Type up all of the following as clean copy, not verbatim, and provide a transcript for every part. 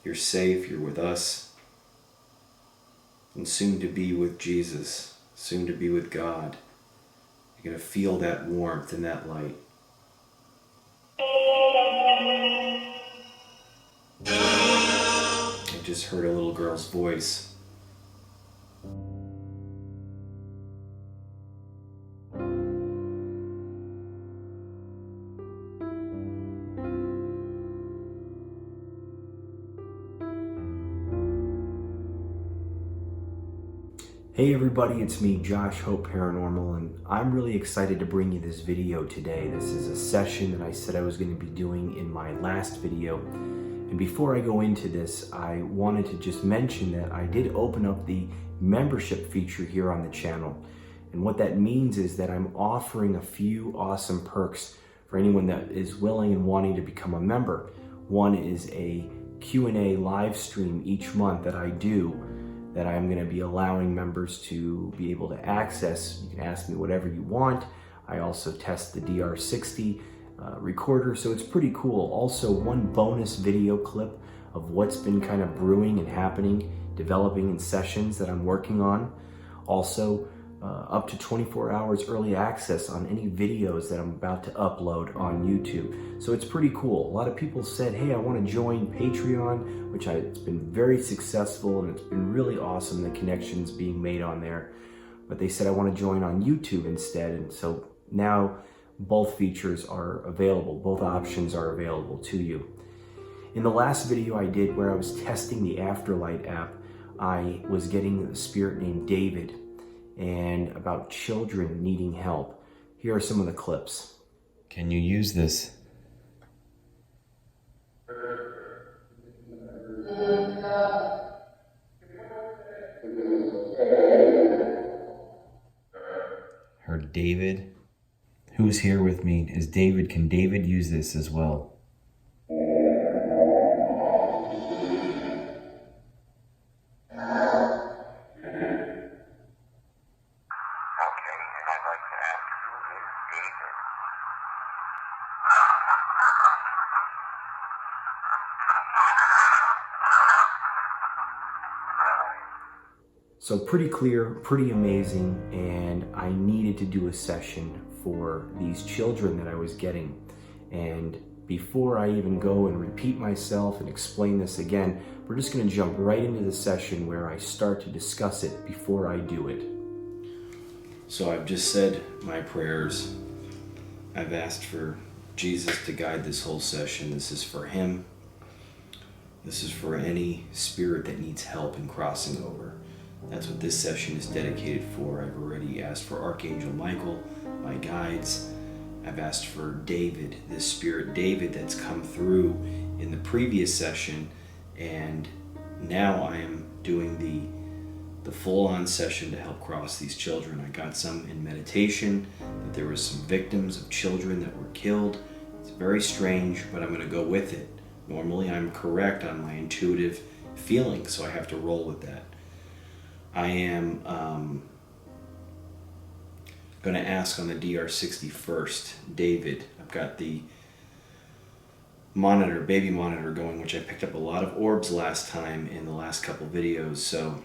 You're safe, you're with us, and soon to be with Jesus, soon to be with God. You're going to feel that warmth and that light. I just heard a little girl's voice. Hey everybody, it's me, Josh, H.O.P.E Paranormal, and I'm really excited to bring you this video today. This is a session that I said I was going to be doing in my last video. And before I go into this, I wanted to just mention that I did open up the membership feature here on the channel. And what that means is that I'm offering a few awesome perks for anyone that is willing and wanting to become a member. One is a Q&A live stream each month that I do, that I'm going to be allowing members to be able to access. You can ask me whatever you want. I also test the DR60 recorder, so it's pretty cool. Also, one bonus video clip of what's been kind of brewing and happening, developing in sessions that I'm working on. Also, up to 24 hours early access on any videos that I'm about to upload on YouTube. So it's pretty cool. A lot of people said, hey, I want to join Patreon, which it's been very successful and it's been really awesome, the connections being made on there. But they said I want to join on YouTube instead. And so now both features are available, both options are available to you. In the last video I did where I was testing the Afterlight app, I was getting a spirit named David and about children needing help. Here are some of the clips. Can you use this? Heard David. Who's here with me? Is David? Can David use this as well? So pretty clear, pretty amazing, and I needed to do a session for these children that I was getting. And before I even go and repeat myself and explain this again, we're just going to jump right into the session where I start to discuss it before I do it. So I've just said my prayers. I've asked for Jesus to guide this whole session. This is for him. This is for any spirit that needs help in crossing over. That's what this session is dedicated for. I've already asked for Archangel Michael, my guides. I've asked for David, this spirit David that's come through in the previous session, and now I am doing the full-on session to help cross these children. I got some in meditation, that there was some victims of children that were killed. It's very strange, but I'm going to go with it. Normally I'm correct on my intuitive feeling, so I have to roll with that. I am going to ask on the DR60 first, David. I've got the monitor, baby monitor going, which I picked up a lot of orbs last time in the last couple videos, so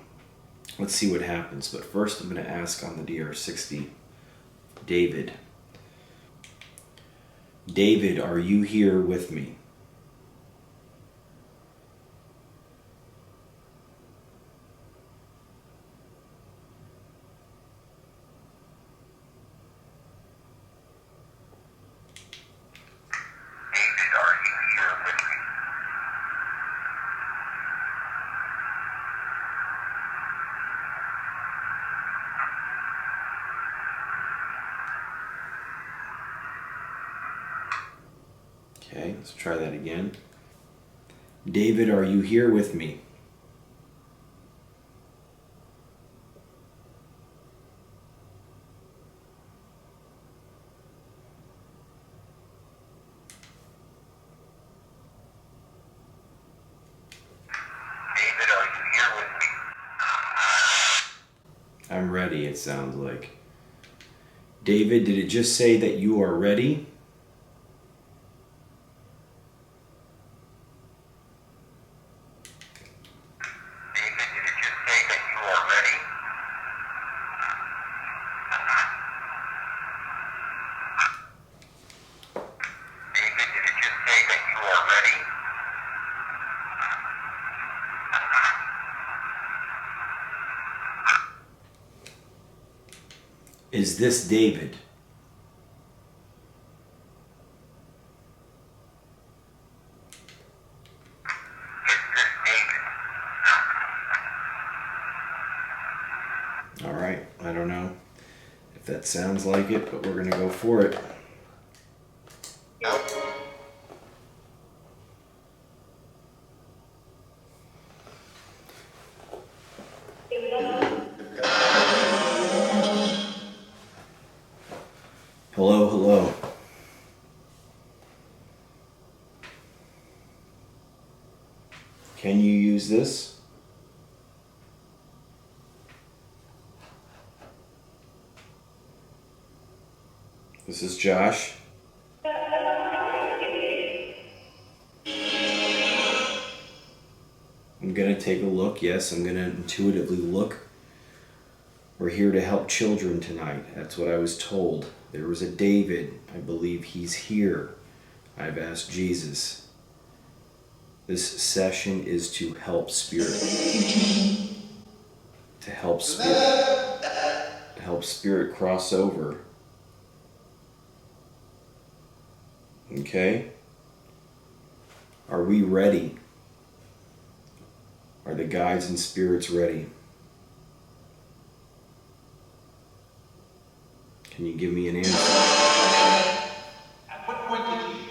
let's see what happens. But first I'm going to ask on the DR60, David. David, are you here with me? Okay, let's try that again. David, are you here with me? David, are you here with me? I'm ready, it sounds like. David, did it just say that you are ready? Is this David? All right, I don't know if that sounds like it, but we're going to go for it. Hello, hello. Can you use this? This is Josh. I'm going to take a look. Yes, I'm going to intuitively look. We're here to help children tonight. That's what I was told. There was a David. I believe he's here. I've asked Jesus. This session is to help spirit. To help spirit. To help spirit cross over. Okay? Are we ready? Are the guides and spirits ready? Can you give me an answer? At what point did you...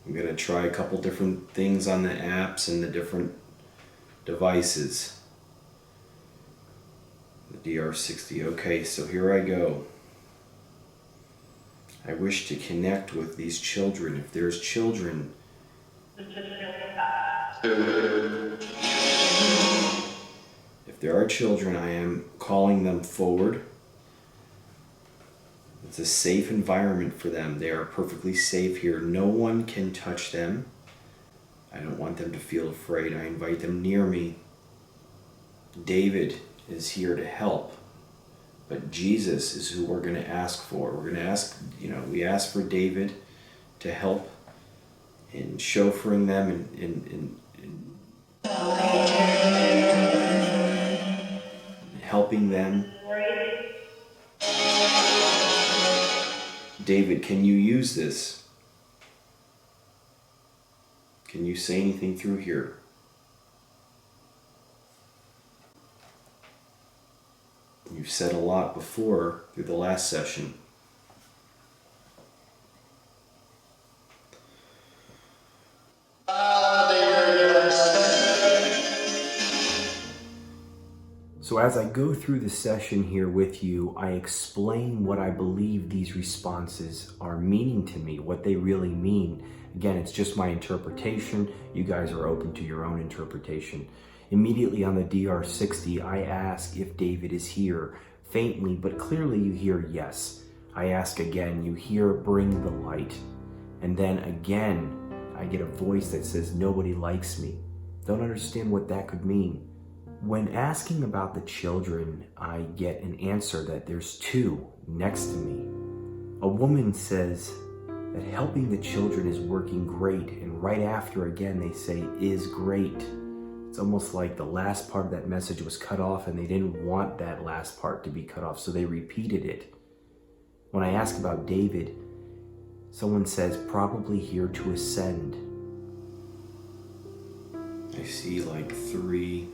I'm going to try a couple different things on the apps and the different devices. The DR60. Okay, so here I go. I wish to connect with these children. If there's children, if there are children, I am calling them forward. It's a safe environment for them. They are perfectly safe here. No one can touch them. I don't want them to feel afraid. I invite them near me. David is here to help. But Jesus is who we're going to ask for. We're going to ask, we ask for David to help in chauffeuring them and helping them. David, can you use this? Can you say anything through here? You've said a lot before through the last session. So as I go through the session here with you, I explain what I believe these responses are meaning to me, what they really mean. Again, it's just my interpretation. You guys are open to your own interpretation. Immediately on the DR60, I ask if David is here. Faintly, but clearly you hear yes. I ask again, you hear bring the light. And then again, I get a voice that says nobody likes me. Don't understand what that could mean. When asking about the children, I get an answer that there's two next to me. A woman says that helping the children is working great, and right after again they say is great. It's almost like the last part of that message was cut off and they didn't want that last part to be cut off, so they repeated it. When I ask about David, someone says probably here to ascend. I see like 3.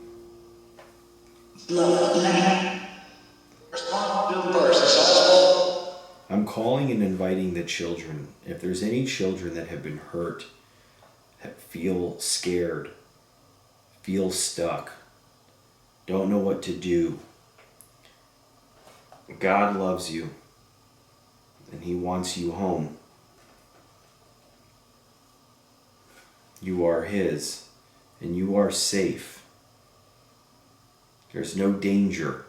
I'm calling and inviting the children. If there's any children that have been hurt, that feel scared, feel stuck, don't know what to do, God loves you and He wants you home. You are His and you are safe. There's no danger.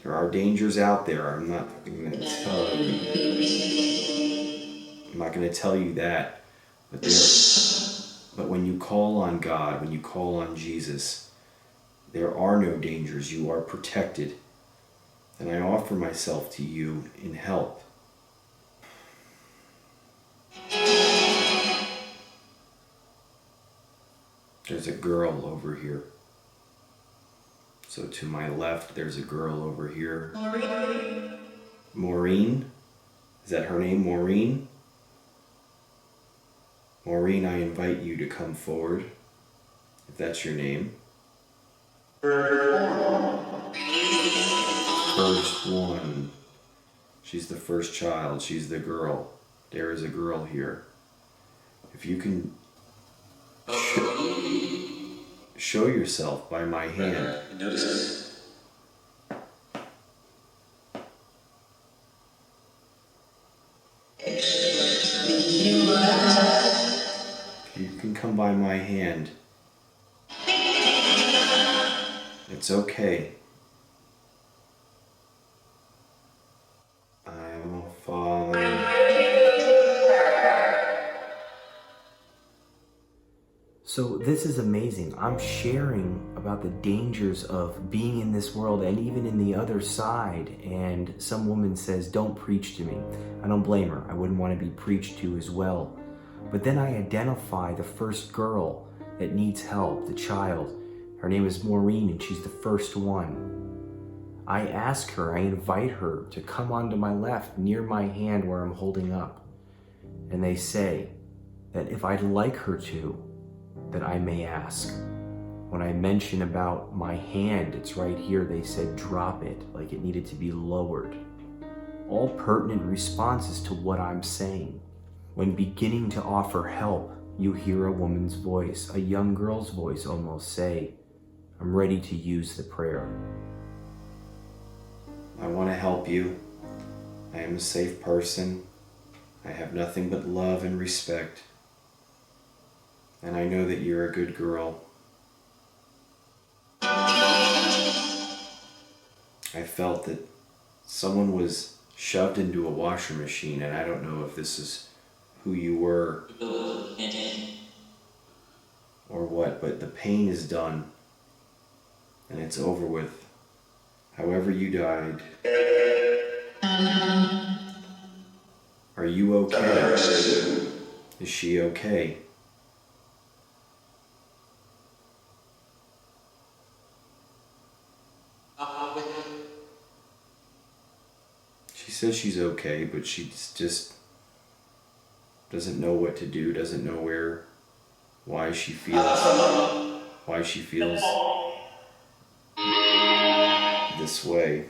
There are dangers out there. I'm not going to tell you that. But when you call on God, when you call on Jesus, there are no dangers. You are protected. And I offer myself to you in help. There's a girl over here. So to my left, there's a girl over here. Maureen? Is that her name, Maureen? Maureen, I invite you to come forward, if that's your name. First one. She's the first child. She's the girl. There is a girl here. If you can show yourself by my hand. Notice. If you can come by my hand, it's okay. I'm a father. So this is amazing. I'm sharing about the dangers of being in this world and even in the other side. And some woman says, don't preach to me. I don't blame her. I wouldn't want to be preached to as well. But then I identify the first girl that needs help, the child. Her name is Maureen and she's the first one. I ask her, I invite her to come onto my left near my hand where I'm holding up. And they say that if I'd like her to, that I may ask. When I mention about my hand, it's right here, they said drop it, like it needed to be lowered. All pertinent responses to what I'm saying. When beginning to offer help, you hear a woman's voice, a young girl's voice almost say, I'm ready to use the prayer. I want to help you. I am a safe person. I have nothing but love and respect. And I know that you're a good girl. I felt that someone was shoved into a washer machine, and I don't know if this is who you were or what, but the pain is done and it's over with. However you died. Are you okay? Is she okay? She says she's okay, but she just doesn't know what to do, doesn't know why she feels this way.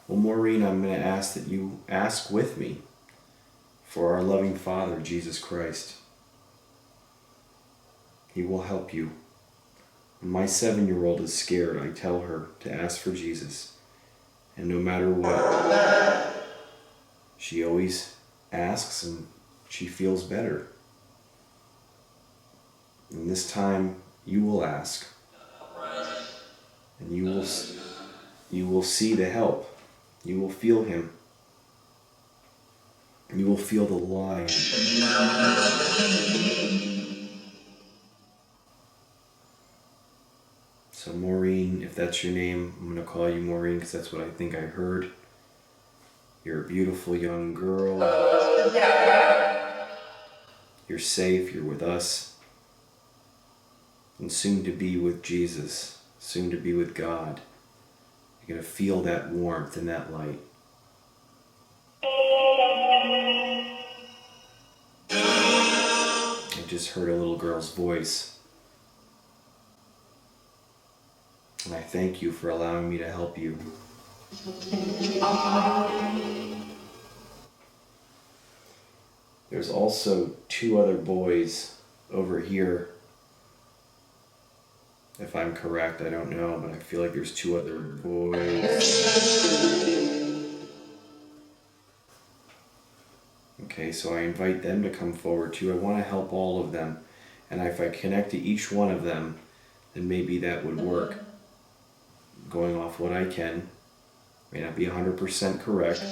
Well, Maureen, I'm going to ask that you ask with me for our loving Father, Jesus Christ. He will help you. When my 7-year-old is scared, I tell her to ask for Jesus. And no matter what, she always asks and she feels better. And this time, you will ask. And you will see the help. You will feel him. You will feel the light. So Maureen, if that's your name, I'm going to call you Maureen because that's what I think I heard. You're a beautiful young girl. You're safe, you're with us. And soon to be with Jesus, soon to be with God. You're going to feel that warmth and that light. I just heard a little girl's voice. And I thank you for allowing me to help you. There's also 2 other boys over here. If I'm correct, I don't know, but I feel like there's 2 other boys. Okay, so I invite them to come forward too. I want to help all of them. And if I connect to each one of them, then maybe that would work. Going off what I can. May not be 100% correct.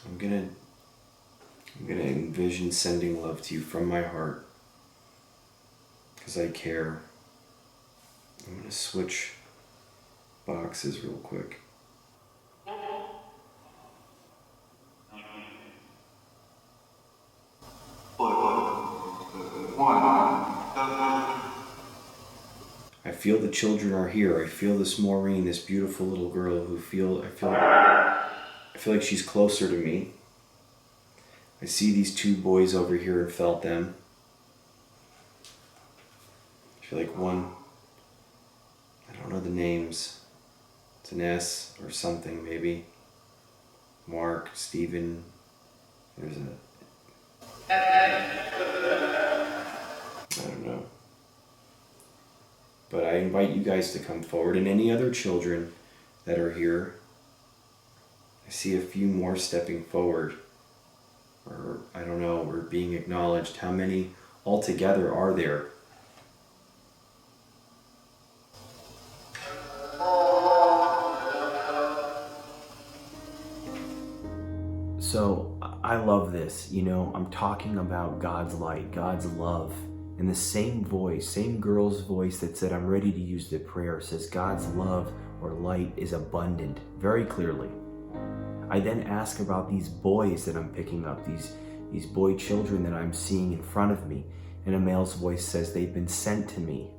I'm gonna envision sending love to you from my heart. Because I care. I'm gonna switch boxes real quick. I feel the children are here. I feel this Maureen, this beautiful little girl I feel like she's closer to me. I see these two boys over here and felt them. I feel like one, I don't know the names. It's an S or something maybe. Mark, Stephen, there's a, I don't know. But I invite you guys to come forward, and any other children that are here. I see a few more stepping forward, or I don't know, we're being acknowledged. How many altogether are there? So I love this, I'm talking about God's light, God's love, and the same voice, same girl's voice that said, I'm ready to use the prayer, says God's love or light is abundant, very clearly. I then ask about these boys that I'm picking up, these boy children that I'm seeing in front of me, and a male's voice says they've been sent to me,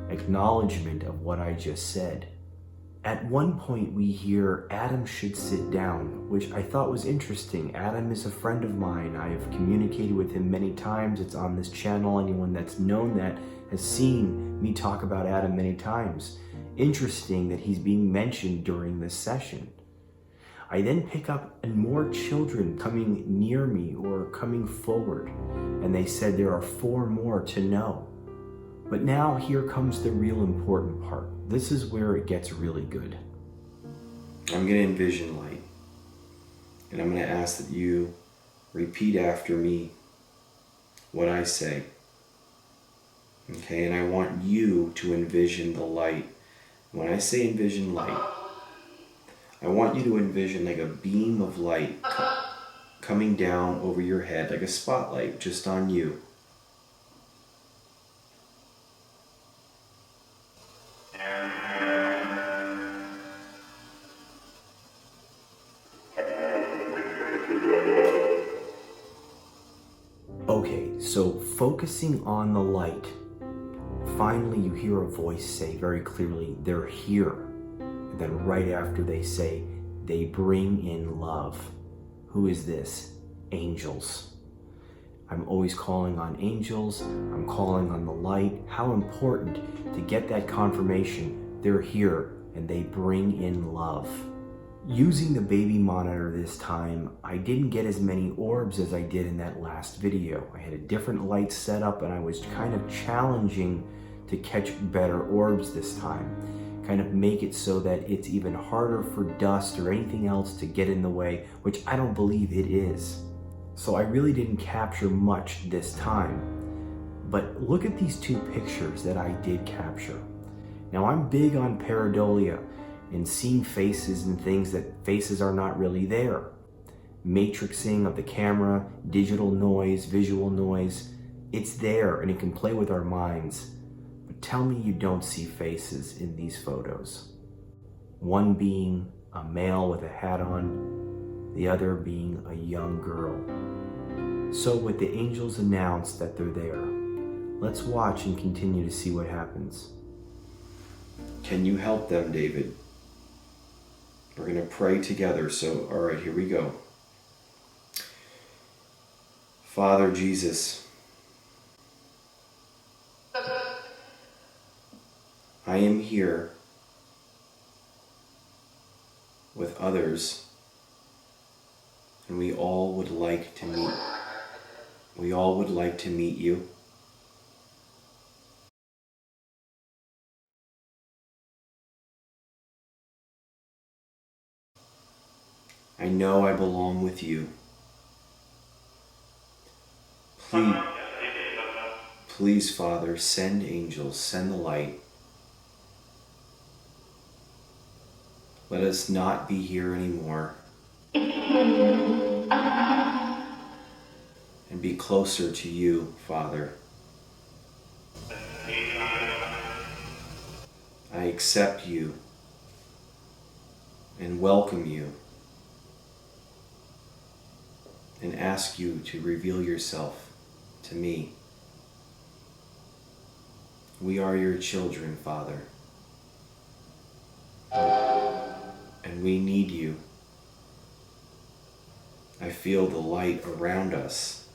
acknowledgement of what I just said. At one point we hear Adam should sit down, which I thought was interesting. Adam is a friend of mine. I have communicated with him many times. It's on this channel. Anyone that's known that has seen me talk about Adam many times. Interesting that he's being mentioned during this session. I then pick up more children coming near me or coming forward, and they said there are 4 more to know. But now here comes the real important part. This is where it gets really good. I'm going to envision light, and I'm going to ask that you repeat after me what I say. Okay, and I want you to envision the light. When I say envision light, I want you to envision like a beam of light coming down over your head, like a spotlight just on you. Okay, so focusing on the light, finally you hear a voice say very clearly, they're here. And then right after they say, they bring in love. Who is this? Angels. I'm always calling on angels. I'm calling on the light. How important to get that confirmation. They're here and they bring in love. Using the baby monitor this time, I didn't get as many orbs as I did in that last video. I had a different light setup and I was kind of challenging to catch better orbs this time. Kind of make it so that it's even harder for dust or anything else to get in the way, which I don't believe it is. So I really didn't capture much this time. But look at these 2 pictures that I did capture. Now I'm big on Pareidolia and seeing faces and things that faces are not really there. Matrixing of the camera, digital noise, visual noise, it's there and it can play with our minds. But tell me you don't see faces in these photos. One being a male with a hat on, the other being a young girl. So with the angels announced that they're there, let's watch and continue to see what happens. Can you help them, David? We're going to pray together, so all right, here we go. Father Jesus, I am here with others, and we all would like to meet. We all would like to meet you. I know I belong with you. Please, Father, send angels, send the light. Let us not be here anymore. And be closer to you, Father. I accept you and welcome you and ask you to reveal yourself to me. We are your children, Father. And we need you. I feel the light around us.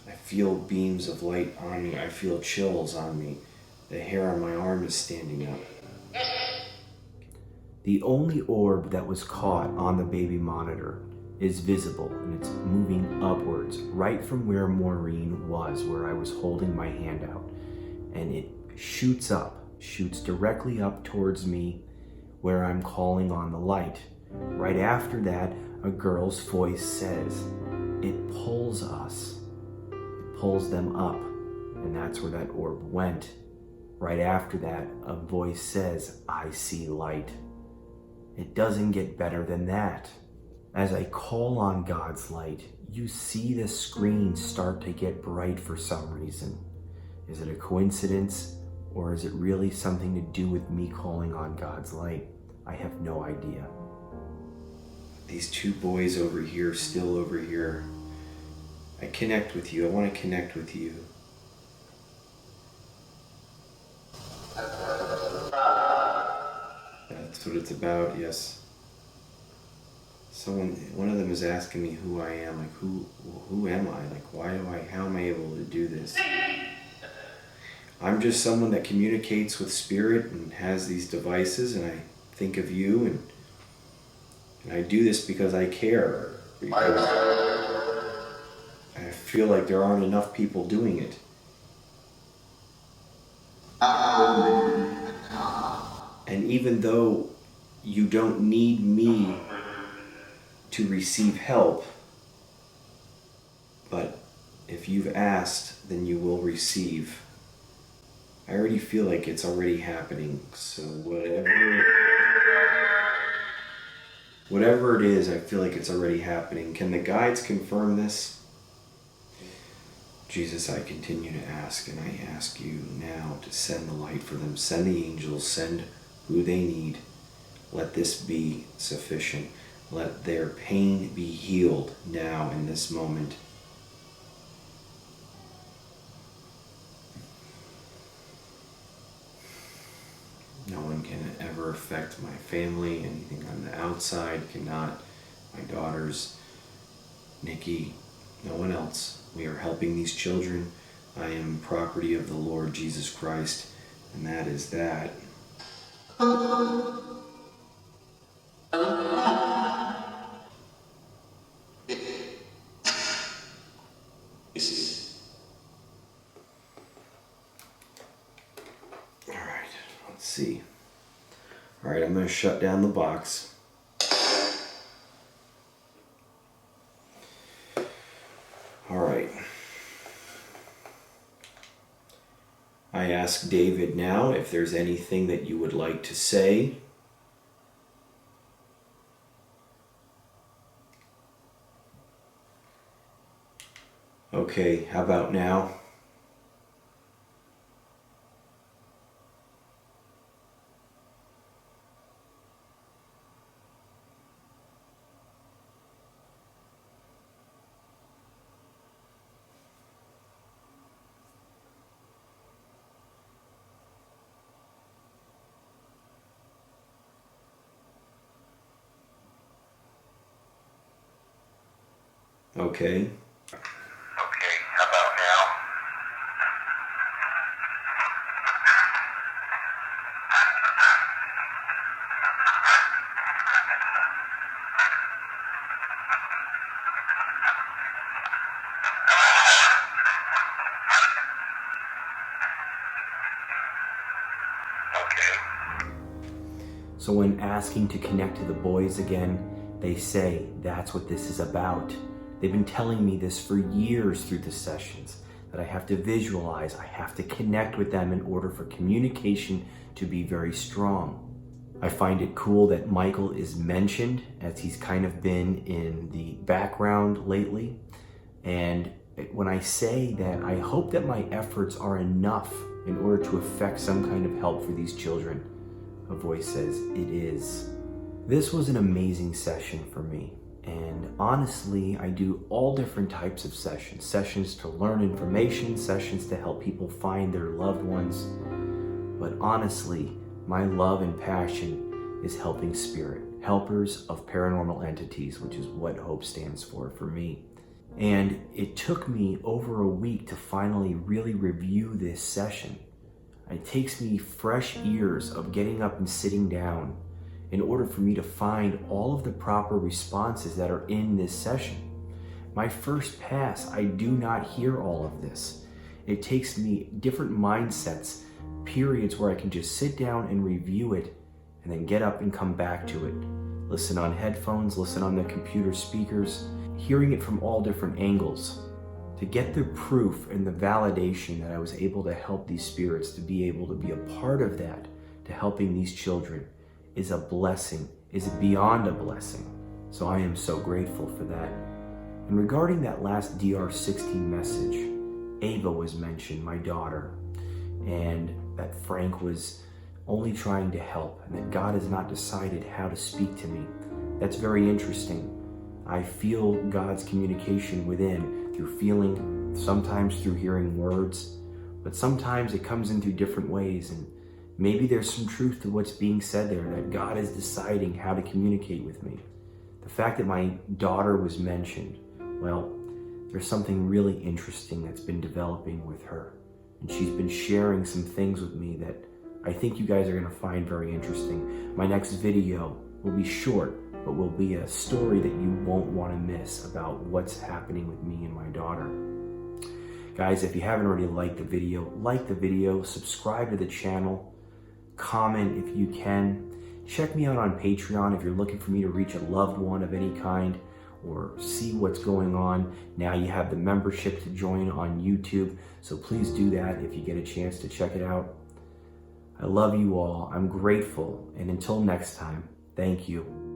I feel beams of light on me. I feel chills on me. The hair on my arm is standing up. The only orb that was caught on the baby monitor is visible, and it's moving upwards right from where Maureen was, where I was holding my hand out. And it shoots up, shoots directly up towards me where I'm calling on the light. Right after that, a girl's voice says, it pulls us. It pulls them up, and that's where that orb went. Right after that, a voice says, I see light. It doesn't get better than that. As I call on God's light, you see the screen start to get bright for some reason. Is it a coincidence, or is it really something to do with me calling on God's light? I have no idea. These two boys over here, still over here. I connect with you. I want to connect with you. That's what it's about, yes. One of them is asking me who I am. Like, who am I? Like, how am I able to do this? I'm just someone that communicates with spirit and has these devices, and I think of you, and I do this because I care. Because I feel like there aren't enough people doing it. And even though you don't need me to receive help, but if you've asked, then you will receive. I already feel like it's already happening, so whatever it is, I feel like it's already happening. Can the guides confirm this? Jesus, I continue to ask, and I ask you now to send the light for them. Send the angels, send who they need. Let this be sufficient. Let their pain be healed now in this moment. No one can ever affect my family. Anything on the outside cannot. My daughters, Nikki, no one else. We are helping these children. I am property of the Lord Jesus Christ, and that is that. Alright, let's see. Alright, I'm going to shut down the box. Alright. I ask David now if there's anything that you would like to say. Okay, how about now? Okay. Okay, how about now? Okay. So when asking to connect to the boys again, they say that's what this is about. They've been telling me this for years through the sessions, that I have to visualize, I have to connect with them in order for communication to be very strong. I find it cool that Michael is mentioned, as he's kind of been in the background lately. And when I say that, I hope that my efforts are enough in order to effect some kind of help for these children. A voice says, it is. This was an amazing session for me. And honestly, I do all different types of sessions. Sessions to learn information, sessions to help people find their loved ones. But honestly, my love and passion is helping spirit, helpers of paranormal entities, which is what H.O.P.E stands for me. And it took me over a week to finally really review this session. It takes me fresh years of getting up and sitting down in order for me to find all of the proper responses that are in this session. My first pass, I do not hear all of this. It takes me different mindsets, periods where I can just sit down and review it and then get up and come back to it. Listen on headphones, listen on the computer speakers, hearing it from all different angles to get the proof and the validation that I was able to help these spirits, to be able to be a part of that, to helping these children is a blessing, is beyond a blessing. So I am so grateful for that. And regarding that last DR16 message, Ava was mentioned, my daughter, and that Frank was only trying to help and that God has not decided how to speak to me. That's very interesting. I feel God's communication within through feeling, sometimes through hearing words, but sometimes it comes in through different ways. And maybe there's some truth to what's being said there, that God is deciding how to communicate with me. The fact that my daughter was mentioned, well, there's something really interesting that's been developing with her. And she's been sharing some things with me that I think you guys are going to find very interesting. My next video will be short, but will be a story that you won't want to miss about what's happening with me and my daughter. Guys, if you haven't already liked the video, subscribe to the channel, comment if you can. Check me out on Patreon if you're looking for me to reach a loved one of any kind or see what's going on. Now you have the membership to join on YouTube, so please do that if you get a chance to check it out. I love you all. I'm grateful, and until next time, thank you.